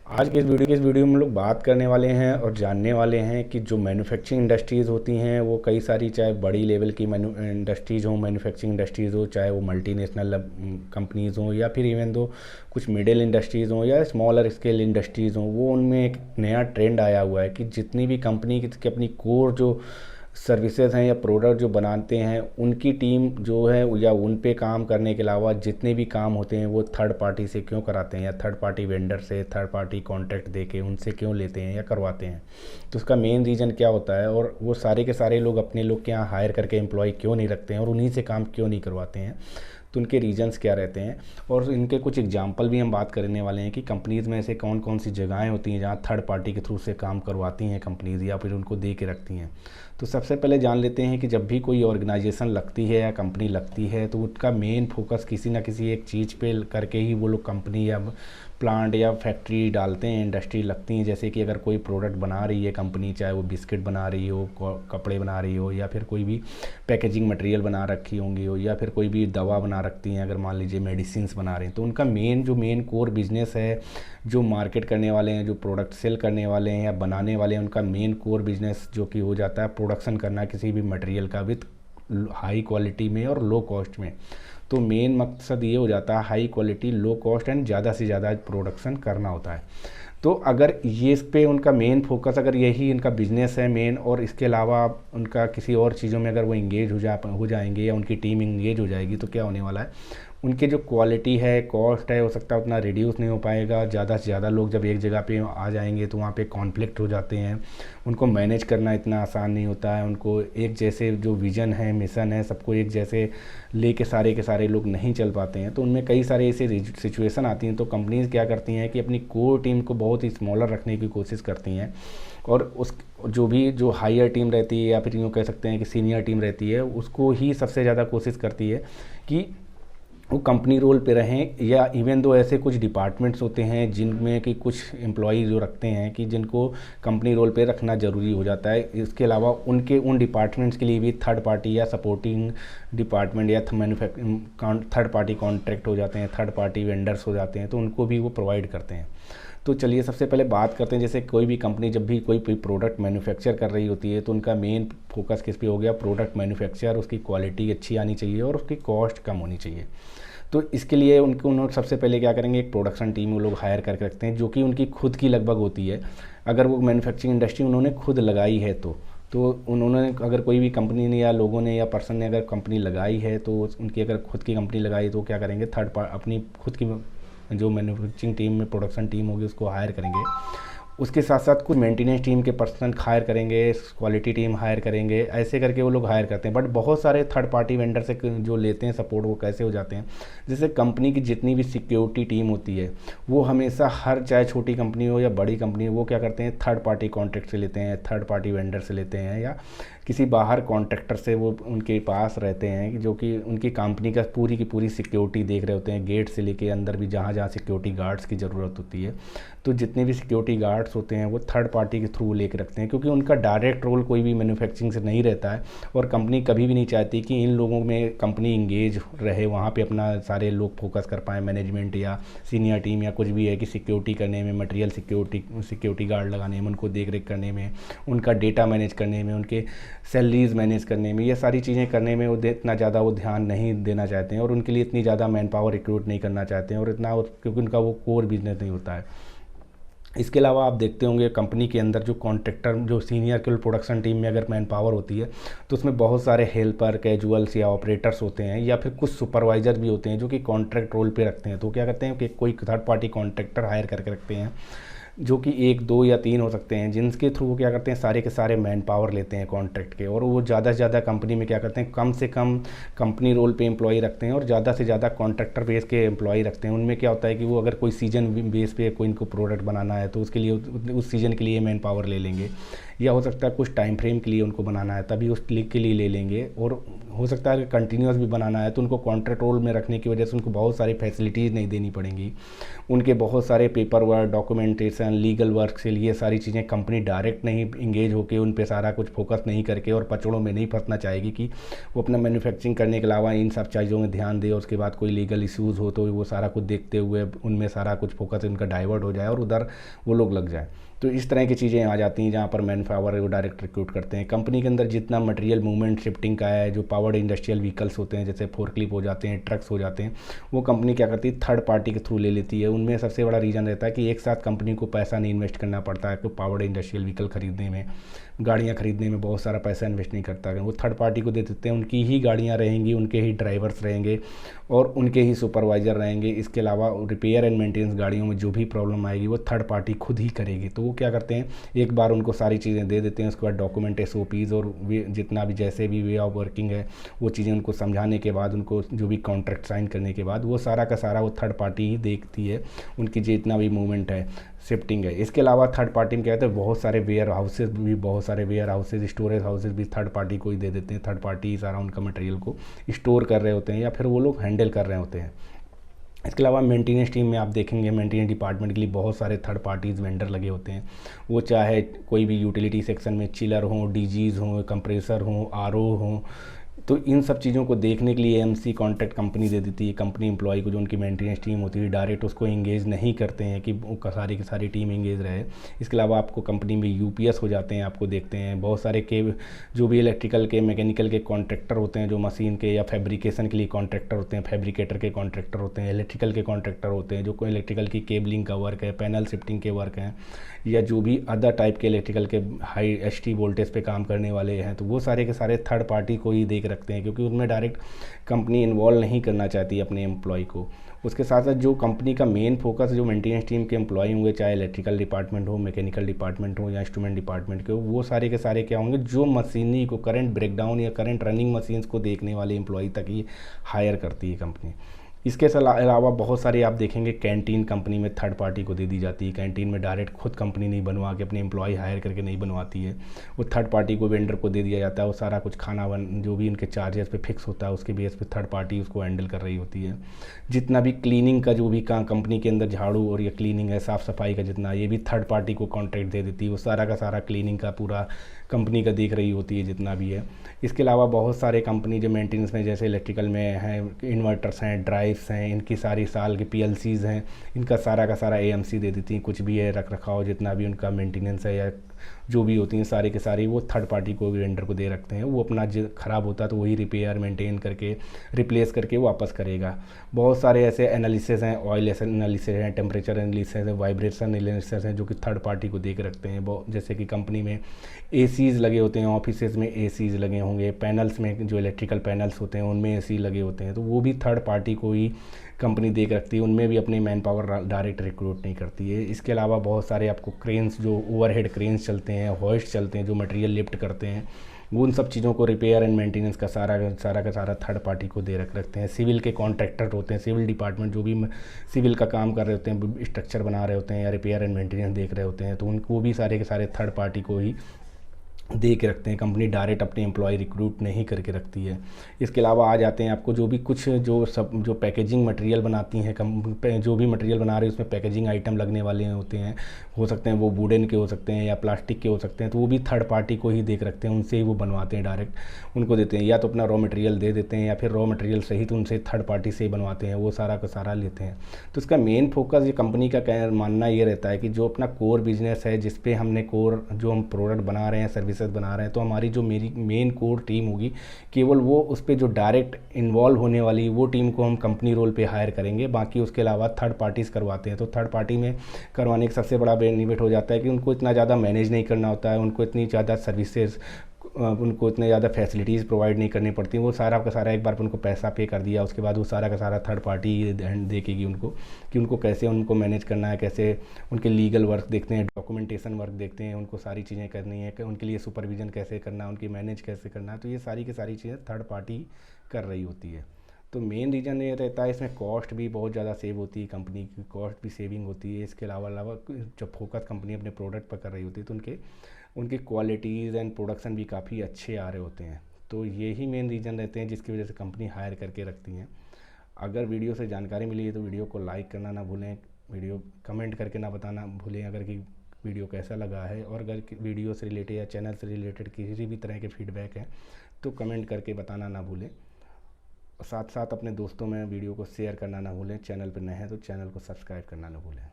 आज के इस वीडियो में हम लोग बात करने वाले हैं और जानने वाले हैं कि जो मैन्युफैक्चरिंग इंडस्ट्रीज़ होती हैं वो कई सारी, चाहे बड़ी लेवल की इंडस्ट्रीज़ हो, मैन्युफैक्चरिंग इंडस्ट्रीज़ हो, चाहे वो मल्टीनेशनल कंपनीज़ हों या फिर इवन दो कुछ मिडिल इंडस्ट्रीज़ हों या स्मॉलर स्केल इंडस्ट्रीज़ हों, वो उनमें एक नया ट्रेंड आया हुआ है कि जितनी भी कंपनी की अपनी कोर जो सर्विसेज हैं या प्रोडक्ट जो बनाते हैं उनकी टीम जो है या उन पे काम करने के अलावा जितने भी काम होते हैं वो थर्ड पार्टी से क्यों कराते हैं या थर्ड पार्टी वेंडर से थर्ड पार्टी कॉन्ट्रैक्ट दे के उनसे क्यों लेते हैं या करवाते हैं। तो उसका मेन रीज़न क्या होता है और वो सारे के सारे लोग अपने लोग के यहाँ हायर करके एम्प्लॉय क्यों नहीं रखते हैं और उन्हीं से काम क्यों नहीं करवाते हैं, तो उनके रीजंस क्या रहते हैं और इनके कुछ एग्जांपल भी हम बात करने वाले हैं कि कंपनीज़ में ऐसे कौन कौन सी जगहें होती हैं जहाँ थर्ड पार्टी के थ्रू से काम करवाती हैं कंपनीज़ या फिर उनको दे के रखती हैं। तो सबसे पहले जान लेते हैं कि जब भी कोई ऑर्गेनाइजेशन लगती है या कंपनी लगती है तो उसका मेन फोकस किसी ना किसी एक चीज़ पे करके ही वो लोग कंपनी या प्लांट या फैक्ट्री डालते हैं, इंडस्ट्री लगती हैं। जैसे कि अगर कोई प्रोडक्ट बना रही है कंपनी, चाहे वो बिस्किट बना रही हो, कपड़े बना रही हो या फिर कोई भी पैकेजिंग मटेरियल बना रखी होंगी हो या फिर कोई भी दवा बना रखती हैं, अगर मान लीजिए मेडिसिन्स बना रही हैं, तो उनका मेन कोर बिजनेस है, जो मार्केट करने वाले हैं, जो प्रोडक्ट सेल करने वाले हैं या बनाने वाले हैं, उनका मेन कोर बिजनेस जो कि हो जाता है प्रोडक्शन करना किसी भी मटेरियल का विथ हाई क्वालिटी में और लो कॉस्ट में। तो मेन मकसद ये हो जाता है high quality, low cost and ज़्यादा से ज़्यादा प्रोडक्शन करना होता है। तो अगर ये इस पे उनका मेन फोकस, अगर यही इनका बिजनेस है मेन और इसके अलावा उनका किसी और चीज़ों में अगर वो इंगेज हो जाएंगे या उनकी टीम इंगेज हो जाएगी, तो क्या होने वाला है, उनके जो क्वालिटी है, कॉस्ट है, हो सकता है उतना रिड्यूस नहीं हो पाएगा। ज़्यादा से ज़्यादा लोग जब एक जगह पे आ जाएंगे तो वहाँ पे कॉन्फ्लिक्ट हो जाते हैं, उनको मैनेज करना इतना आसान नहीं होता है। उनको एक जैसे जो विज़न है, मिशन है, सबको एक जैसे लेके सारे के सारे लोग नहीं चल पाते हैं। तो उनमें कई सारे ऐसे सिचुएशन आती हैं। तो कंपनीज़ क्या करती हैं कि अपनी कोर टीम को बहुत ही स्मॉलर रखने की कोशिश करती हैं और उस जो हायर टीम रहती है या फिर यूँ कह सकते हैं कि सीनियर टीम रहती है, उसको ही सबसे ज़्यादा कोशिश करती है कि वो कंपनी रोल पे रहें। या इवन दो ऐसे कुछ डिपार्टमेंट्स होते हैं जिनमें कि कुछ एम्प्लॉय जो रखते हैं कि जिनको कंपनी रोल पे रखना ज़रूरी हो जाता है। इसके अलावा उनके उन डिपार्टमेंट्स के लिए भी थर्ड पार्टी या सपोर्टिंग डिपार्टमेंट या थर्ड पार्टी कॉन्ट्रैक्ट हो जाते हैं, थर्ड पार्टी वेंडर्स हो जाते हैं, तो उनको भी वो प्रोवाइड करते हैं। तो चलिए सबसे पहले बात करते हैं, जैसे कोई भी कंपनी जब भी कोई प्रोडक्ट मैन्युफैक्चर कर रही होती है तो उनका मेन फोकस किस पे हो गया, प्रोडक्ट मैन्युफैक्चर, उसकी क्वालिटी अच्छी आनी चाहिए और उसकी कॉस्ट कम होनी चाहिए। तो इसके लिए उन्होंने सबसे पहले क्या करेंगे, एक प्रोडक्शन टीम वो लोग हायर करके रखते हैं जो कि उनकी खुद की लगभग होती है। अगर वो मैन्युफैक्चरिंग इंडस्ट्री उन्होंने खुद लगाई है तो उन्होंने, अगर कोई भी कंपनी ने या लोगों ने या पर्सन ने अगर कंपनी लगाई है तो उनकी अगर खुद की कंपनी लगाई तो क्या करेंगे, अपनी खुद की जो मैन्युफैक्चरिंग टीम में प्रोडक्शन टीम होगी उसको हायर करेंगे। उसके साथ साथ कुछ मेंटेनेंस टीम के पर्सन हायर करेंगे, क्वालिटी टीम हायर करेंगे, ऐसे करके वो लोग हायर करते हैं। बट बहुत सारे थर्ड पार्टी वेंडर से जो लेते हैं सपोर्ट, वो कैसे हो जाते हैं, जैसे कंपनी की जितनी भी सिक्योरिटी टीम होती है वो हमेशा हर, चाहे छोटी कंपनी हो या बड़ी कंपनी हो, वो क्या करते हैं थर्ड पार्टी कॉन्ट्रैक्ट से लेते हैं, थर्ड पार्टी वेंडर से लेते हैं या किसी बाहर कॉन्ट्रैक्टर से वो उनके पास रहते हैं जो कि उनकी कंपनी का पूरी की पूरी सिक्योरिटी देख रहे होते हैं, गेट से लेके अंदर भी जहाँ जहाँ सिक्योरिटी गार्ड्स की ज़रूरत होती है। तो जितने भी सिक्योरिटी गार्ड्स होते हैं वो थर्ड पार्टी के थ्रू लेके रखते हैं, क्योंकि उनका डायरेक्ट रोल कोई भी मैन्युफैक्चरिंग से नहीं रहता है और कंपनी कभी भी नहीं चाहती कि इन लोगों में कंपनी इंगेज रहे, वहाँ पे अपना सारे लोग फोकस कर पाएँ, मैनेजमेंट या सीनियर टीम या कुछ भी है कि सिक्योरिटी करने में, मटेरियल सिक्योरिटी गार्ड लगाने में, उनको देख रेख करने में, उनका डेटा मैनेज करने में, उनके सैलरीज मैनेज करने में, ये सारी चीज़ें करने में वो इतना ज़्यादा वो ध्यान नहीं देना चाहते हैं और उनके लिए इतनी ज़्यादा मैन पावर रिक्रूट नहीं करना चाहते हैं और इतना, क्योंकि उनका वो कोर बिजनेस नहीं होता है। इसके अलावा आप देखते होंगे कंपनी के अंदर जो कॉन्ट्रैक्टर, जो सीनियर केवल प्रोडक्शन टीम में अगर मैन पावर होती है तो उसमें बहुत सारे हेल्पर, कैजुअल्स या ऑपरेटर्स होते हैं या फिर कुछ सुपरवाइजर भी होते हैं जो कि कॉन्ट्रैक्ट रोल पे रखते हैं। तो क्या करते हैं कि कोई थर्ड पार्टी कॉन्ट्रैक्टर हायर करके रखते हैं जो कि एक, दो या तीन हो सकते हैं, जिनके थ्रू वो क्या करते हैं सारे के सारे मैन पावर लेते हैं कॉन्ट्रैक्ट के और वो ज़्यादा से ज़्यादा कंपनी में क्या करते हैं, कम से कम कंपनी रोल पे एम्प्लॉय रखते हैं और ज़्यादा से ज़्यादा कॉन्ट्रैक्टर बेस के एम्प्लॉय रखते हैं। उनमें क्या होता है कि वो अगर कोई सीजन बेस पे कोई इनको प्रोडक्ट बनाना है तो उसके लिए उस सीज़न के लिए मैन पावर ले लेंगे या हो सकता है कुछ टाइम फ्रेम के लिए उनको बनाना है तभी उस क्लिक के लिए ले लेंगे, और हो सकता है कि कंटिन्यूस भी बनाना है तो उनको कॉन्ट्रैक्ट रोल में रखने की वजह से उनको बहुत सारी फैसिलिटीज़ नहीं देनी पड़ेंगी। उनके बहुत सारे paper work, documentation, legal work से लिए सारी चीज़ें कंपनी डायरेक्ट नहीं इंगेज होकर उन पे सारा कुछ फोकस नहीं करके और पचड़ों में नहीं फंसना चाहेगी कि वो अपना मैन्युफैक्चरिंग करने के अलावा इन सब चीज़ों में ध्यान दे और उसके बाद कोई लीगल इश्यूज़ हो तो वो सारा कुछ देखते हुए उनमें सारा कुछ फोकस उनका डाइवर्ट हो जाए और उधर वो लोग लग जाए। तो इस तरह की चीज़ें आ जाती हैं जहाँ पर मैन पावर वो डायरेक्ट रिक्रूट करते हैं। कंपनी के अंदर जितना मटेरियल मूवमेंट शिफ्टिंग का है, जो पावर्ड इंडस्ट्रियल व्हीकल्स होते हैं जैसे फोर्कलिफ्ट हो जाते हैं, ट्रक्स हो जाते हैं, वो कंपनी क्या करती है थर्ड पार्टी के थ्रू ले लेती है। उनमें सबसे बड़ा रीज़न रहता है कि एक साथ कंपनी को पैसा नहीं इन्वेस्ट करना पड़ता है, तो पावर्ड इंडस्ट्रियल व्हीकल खरीदने में, गाड़ियाँ खरीदने में बहुत सारा पैसा इन्वेस्ट नहीं करता है। वो थर्ड पार्टी को दे देते हैं, उनकी ही गाड़ियाँ रहेंगी, उनके ही ड्राइवर्स रहेंगे और उनके ही सुपरवाइज़र रहेंगे। इसके अलावा रिपेयर एंड मेंटेनेंस गाड़ियों में जो भी प्रॉब्लम आएगी वो थर्ड पार्टी खुद ही करेगी। तो वो क्या करते हैं, एक बार उनको सारी चीज़ें दे देते हैं, उसके बाद डॉक्यूमेंट SOPs और वे जितना भी जैसे भी वे ऑफ वर्किंग है वो चीज़ें उनको समझाने के बाद, उनको जो भी कॉन्ट्रैक्ट साइन करने के बाद वो सारा का सारा वो थर्ड पार्टी ही देखती है, उनकी जितना भी मूवमेंट है, शिफ्टिंग है। इसके अलावा थर्ड पार्टी में क्या कहते हैं, बहुत सारे वेयर हाउसेज, स्टोरेज हाउसेज भी थर्ड पार्टी को ही दे देते हैं। थर्ड पार्टी सारा उनका मटेरियल को स्टोर कर रहे होते हैं या फिर वो लोग हैंडल कर रहे होते हैं। इसके अलावा मेंटेनेंस टीम में आप देखेंगे मेंटेनेंस डिपार्टमेंट के लिए बहुत सारे थर्ड पार्टीज़ वेंडर लगे होते हैं। वो चाहे कोई भी यूटिलिटी सेक्शन में चिलर हों, डीजीज़ हों, कंप्रेसर हों, RO हों, तो इन सब चीज़ों को देखने के लिए AMC कॉन्ट्रैक्ट कंपनी दे देती है। कंपनी एम्प्लॉय को, जो उनकी मेंटेनेंस टीम होती है, डायरेक्ट उसको इंगेज नहीं करते हैं कि वो सारी की सारी टीम इंगेज रहे। इसके अलावा आपको कंपनी में UPS हो जाते हैं, आपको देखते हैं बहुत सारे के जो भी इलेक्ट्रिकल के, मैकेनिकल के कॉन्ट्रैक्टर होते हैं, जो मशीन के या फैब्रिकेशन के लिए कॉन्ट्रैक्टर होते हैं, फैब्रिकेटर के कॉन्ट्रैक्टर होते हैं, इलेक्ट्रिकल के कॉन्ट्रैक्टर होते हैं, जो कोई इलेक्ट्रिकल की केबलिंग का वर्क है, पैनल शिफ्टिंग के वर्क हैं, या जो भी अदर टाइप के इलेक्ट्रिकल के हाई HT वोल्टेज पे काम करने वाले हैं, तो वो सारे के सारे थर्ड पार्टी को ही देख रखते हैं, क्योंकि उनमें डायरेक्ट कंपनी इन्वॉल्व नहीं करना चाहती अपने एम्प्लॉय को। उसके साथ साथ जो कंपनी का मेन फोकस जो मेंटेनेंस टीम के एम्प्लॉय होंगे, चाहे इलेक्ट्रिकल डिपार्टमेंट हो, मैकेनिकल डिपार्टमेंट हो या इंस्ट्रूमेंट डिपार्टमेंट के हो, वो सारे के सारे क्या होंगे, जो मशीनरी को करंट ब्रेकडाउन या करंट रनिंग मशीन्स को देखने वाले एम्प्लॉय तक ही हायर करती है कंपनी। इसके अलावा बहुत सारी आप देखेंगे कैंटीन कंपनी में थर्ड पार्टी को दे दी जाती है। कैंटीन में डायरेक्ट खुद कंपनी नहीं बनवा के अपने एम्प्लॉय हायर करके नहीं बनवाती है, वो थर्ड पार्टी को, वेंडर को दे दिया जाता है। वो सारा कुछ खाना जो भी इनके चार्जेस पे फिक्स होता है उसके बेस पे थर्ड पार्टी उसको हैंडल कर रही होती है। जितना भी क्लीनिंग का जो भी काम कंपनी के अंदर झाड़ू और ये क्लीनिंग है, साफ़ सफाई का जितना, ये भी थर्ड पार्टी को कॉन्ट्रैक्ट दे देती है। वो सारा का सारा क्लीनिंग का पूरा कंपनी का देख रही होती है जितना भी है। इसके अलावा बहुत सारे कंपनी जो मेंटेनेंस में, जैसे इलेक्ट्रिकल में हैं, इन्वर्टर्स हैं, ड्राइव्स हैं, इनकी सारी साल की PLCs हैं, इनका सारा का सारा AMC दे देती हैं। कुछ भी है रख रखाव जितना भी उनका मेंटेनेंस है या जो भी होती हैं सारी के सारी वो थर्ड पार्टी को, वेंडर को दे रखते हैं। वो अपना जो ख़राब होता है तो वही रिपेयर मेंटेन करके रिप्लेस करके वापस करेगा। बहुत सारे ऐसे एनालिसिस हैं, ऑयल एनालिसिस हैं, टेम्परेचर एनालिसिस है, वाइब्रेशन एनालिसिस हैं, जो कि थर्ड पार्टी को देख रखते हैं। जैसे कि कंपनी में ACs लगे होते हैं, ऑफिसेज में ACs लगे होंगे, पैनल्स में जो इलेक्ट्रिकल पैनल्स होते हैं उनमें AC लगे होते हैं, तो वो भी थर्ड पार्टी को ही कंपनी देख रखती है। उनमें भी अपनी मैन पावर डायरेक्ट रिक्रूट नहीं करती है। इसके अलावा बहुत सारे आपको क्रेन्स, जो ओवरहेड क्रेन्स चलते हैं, हॉइस्ट चलते हैं, जो मटेरियल लिफ्ट करते हैं, वो उन सब चीज़ों को रिपेयर एंड मेंटेनेंस का सारा का सारा थर्ड पार्टी को दे रखते हैं। सिविल के कॉन्ट्रैक्टर होते हैं, सिविल डिपार्टमेंट जो भी सिविल का काम कर रहे होते हैं, स्ट्रक्चर बना रहे होते हैं या रिपेयर एंड मेंटेनेंस देख रहे होते हैं, तो उनको भी सारे के सारे थर्ड पार्टी को ही दे के रखते हैं। कंपनी डायरेक्ट अपने एम्प्लॉय रिक्रूट नहीं करके रखती है। इसके अलावा आ जाते हैं आपको जो भी कुछ जो पैकेजिंग मटेरियल बनाती हैं, जो भी मटेरियल बना रहे हैं उसमें पैकेजिंग आइटम लगने वाले होते हैं, हो सकते हैं वो वुडन के हो सकते हैं या प्लास्टिक के हो सकते हैं, तो वो भी थर्ड पार्टी को ही देख रखते हैं, उनसे ही वो बनवाते हैं, डायरेक्ट उनको देते हैं, या तो अपना रॉ मटेरियल दे देते हैं या फिर रॉ मटेरियल सहित उनसे थर्ड पार्टी से ही बनवाते हैं, वो सारा का सारा लेते हैं। तो इसका मेन फोकस ये कंपनी का मानना ये रहता है कि जो अपना कोर बिजनेस है, जिस पे हमने कोर जो हम प्रोडक्ट बना रहे हैं, सर्विसेज बना रहे हैं, तो हमारी जो मेरी मेन कोर टीम होगी, केवल वो उस पर जो डायरेक्ट इन्वॉल्व होने वाली वो टीम को हम कंपनी रोल पे हायर करेंगे। बाकी उसके अलावा थर्ड पार्टीज़ करवाते हैं। तो थर्ड पार्टी में करवाने का सबसे बड़ा बेनिफिट हो जाता है कि उनको इतना ज़्यादा मैनेज नहीं करना होता है, उनको इतनी ज़्यादा सर्विसेज, उनको इतने ज़्यादा फैसिलिटीज़ प्रोवाइड नहीं करनी पड़ती। वो सारा का सारा एक बार उनको पैसा पे कर दिया, उसके बाद वो सारा का सारा थर्ड पार्टी देखेगी उनको कि उनको कैसे उनको मैनेज करना है, कैसे उनके लीगल वर्क देखते हैं, डॉक्यूमेंटेशन वर्क देखते हैं, उनको सारी चीज़ें करनी है, उनके लिए सुपरविज़न कैसे करना है, उनकी मैनेज कैसे करना है, तो ये सारी की सारी चीज़ें थर्ड पार्टी कर रही होती है। तो मेन रीज़न ये रहता है, इसमें कॉस्ट भी बहुत ज़्यादा सेव होती है, कंपनी की कॉस्ट भी सेविंग होती है। इसके अलावा जब फोकस कंपनी अपने प्रोडक्ट पर कर रही होती है तो उनके उनकी क्वालिटीज़ एंड प्रोडक्शन भी काफ़ी अच्छे आ रहे होते हैं। तो यही मेन रीज़न रहते हैं जिसकी वजह से कंपनी हायर करके रखती हैं। अगर वीडियो से जानकारी मिली है तो वीडियो को लाइक करना ना भूलें, वीडियो कमेंट करके ना बताना भूलें अगर कि वीडियो कैसा लगा है, और अगर वीडियो से रिलेटेड या चैनल से रिलेटेड किसी भी तरह के फीडबैक हैं तो कमेंट करके बताना ना भूलें। साथ साथ अपने दोस्तों में वीडियो को शेयर करना ना भूलें। चैनल पर नए हैं तो चैनल को सब्सक्राइब करना ना भूलें।